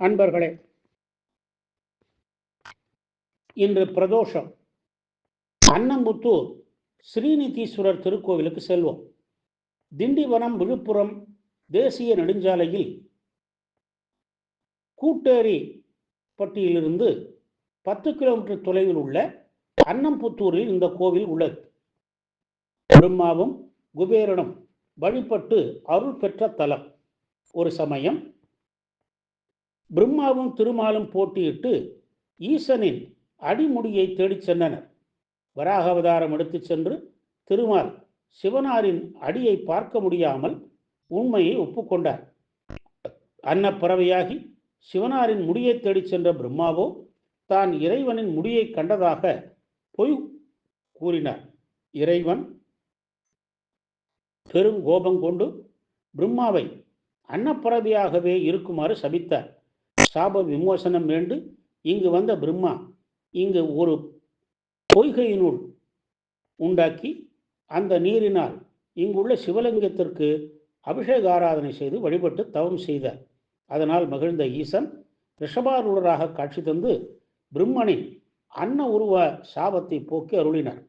அன்பர்களே, இன்று பிரதோஷம். அன்னம்புத்தூர் ஸ்ரீநிதீஸ்வரர் திருக்கோவிலுக்கு செல்வோம். திண்டிவனம் விழுப்புரம் தேசிய நெடுஞ்சாலையில் கூட்டேரி பட்டியிலிருந்து 10 கிலோமீட்டர் தொலைவில் உள்ள அன்னம்புத்தூரில் இந்த கோவில் உள்ளது. பிரம்மாவும் குபேரனும் வழிபட்டு அருள் பெற்ற தலம். ஒரு சமயம் பிரம்மாவும் திருமாலும் போட்டியிட்டு ஈசனின் அடிமுடியை தேடிச் சென்றனர். வராக அவதாரம் எடுத்துச் சென்று திருமால் சிவனாரின் அடியை பார்க்க முடியாமல் உண்மையை ஒப்புக்கொண்டார். அன்னப்பறவையாகி சிவனாரின் முடியை தேடிச் சென்ற பிரம்மாவோ தான் இறைவனின் முடியை கண்டதாக பொய் கூறினார். இறைவன் பெருங்கோபம் கொண்டு பிரம்மாவை அன்னப்பறவையாகவே இருக்குமாறு சபித்தார். சாப விமோசனம் வேண்டு இங்கு வந்த பிரம்மா இங்கு ஒரு பொய்கையினுள் உண்டாக்கி அந்த நீரினால் இங்குள்ள சிவலிங்கத்திற்கு அபிஷேக ஆராதனை செய்து வழிபட்டு தவம் செய்தார். அதனால் மகிழ்ந்த ஈசன் ரிஷபாரூடராக காட்சி தந்து பிரம்மனின் அன்ன உருவ சாபத்தை போக்கி அருளினார்.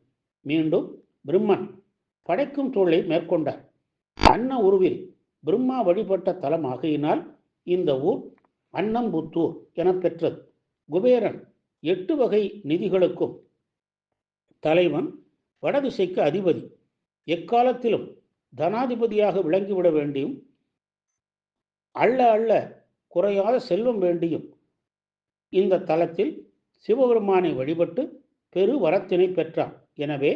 மீண்டும் பிரம்மன் படைக்கும் தொழிலை மேற்கொண்டார். அன்ன உருவில் பிரம்மா வழிபட்ட தலம் ஆகையினால் இந்த ஊர் அன்னம்புத்தூர் என பெற்றது. குபேரன் 8 வகை நிதிகளுக்கும் தலைவன், வடதிசைக்கு அதிபதி, எக்காலத்திலும் தனாதிபதியாக விளங்கிவிட வேண்டியும் அள்ள அள்ள குறையாத செல்வம் வேண்டியும் இந்த தலத்தில் சிவபெருமானை வழிபட்டு பெரு வரத்தினை பெற்றார். எனவே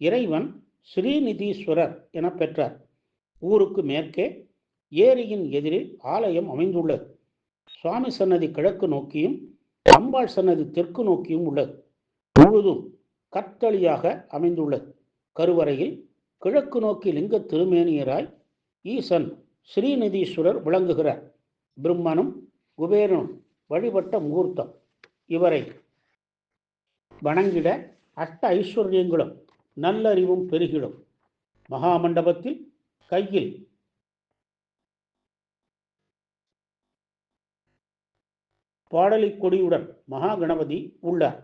இறைவன் ஸ்ரீநிதீஸ்வரர் என பெற்றார். ஊருக்கு மேற்கே ஏரியின் எதிரில் ஆலயம் அமைந்துள்ளது. சுவாமி சன்னதி கிழக்கு நோக்கியும் அம்பாள் சன்னதி தெற்கு நோக்கியும் உள்ளது. முழுதும் கற்தளியாக அமைந்துள்ளது. கருவறையில் கிழக்கு நோக்கி லிங்க திருமேனியராய் ஈசன் ஸ்ரீநிதீஸ்வரர் விளங்குகிறார். பிரம்மனும் குபேரனும் வழிபட்ட முகூர்த்தம். இவரை வணங்கிட அஷ்ட ஐஸ்வர்யங்களும் நல்லறிவும் பெருகிடும். மகாமண்டபத்தில் கையில் பாடலி கொடியுடன் மகா கணபதி உள்ளார்.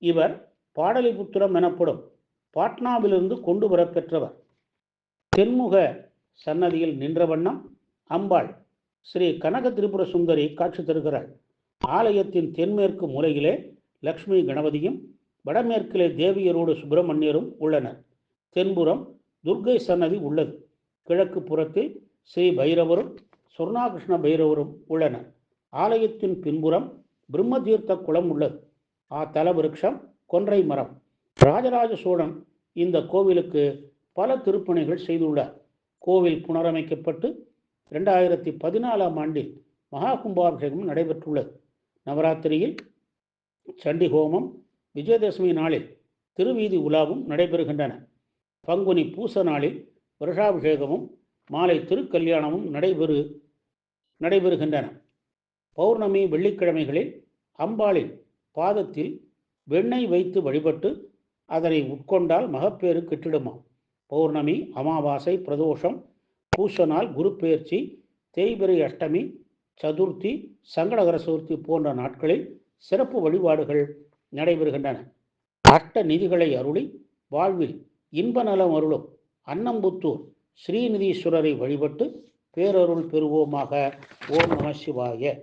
இவர் பாடலிபுத்திரம் எனப்படும் பாட்னாவிலிருந்து கொண்டு வரப்பெற்றவர். தென்முக சன்னதியில் நின்ற வண்ணம் அம்பாள் ஸ்ரீ கனக திரிபுர சுந்தரி காட்சி தருகிறாள். ஆலயத்தின் தென்மேற்கு மூலையிலே லக்ஷ்மி கணபதியும் வடமேற்கிலே தேவியரோடு சுப்பிரமணியரும் உள்ளனர். தென்புறம் துர்க்கை சன்னதி உள்ளது. கிழக்கு புறத்தில் ஸ்ரீ பைரவரும் சொர்ணாகிருஷ்ண பைரவரும் உள்ளனர். ஆலயத்தின் பின்புறம் பிரம்மதீர்த்த குளம் உள்ளது. தல விருட்சம் கொன்றை மரம். ராஜராஜ சோழன் இந்த கோவிலுக்கு பல திருப்பணிகள் செய்துள்ளார். கோவில் புனரமைக்கப்பட்டு 2014ஆம் ஆண்டில் மகா கும்பாபிஷேகம் நடைபெற்றுள்ளது. நவராத்திரியில் சண்டி ஹோமம், விஜயதசமி நாளில் திருவீதி உலாவும் நடைபெறுகின்றன. பங்குனி பூச நாளில் வருஷாபிஷேகமும் மாலை திருக்கல்யாணமும் நடைபெறுகின்றன. பௌர்ணமி வெள்ளிக்கிழமைகளில் அம்பாளின் பாதத்தில் வெண்ணெய் வைத்து வழிபட்டு அதனை உட்கொண்டால் மகப்பேறு கிட்டிடுமாம். பௌர்ணமி, அமாவாசை, பிரதோஷம், பூச நாள், குரு பெயர்ச்சி, தேய்பிறை அஷ்டமி, சதுர்த்தி, சங்கடகர சதுர்த்தி போன்ற நாட்களில் சிறப்பு வழிபாடுகள் நடைபெறுகின்றன. அஷ்ட நிதிகளை அருளி வாழ்வில் இன்ப நலம் அருளும் அன்னம்புத்தூர் ஸ்ரீநிதீஸ்வரரை வழிபட்டு பேரருள் பெறுவோமாக. ஓம் நம சிவாய.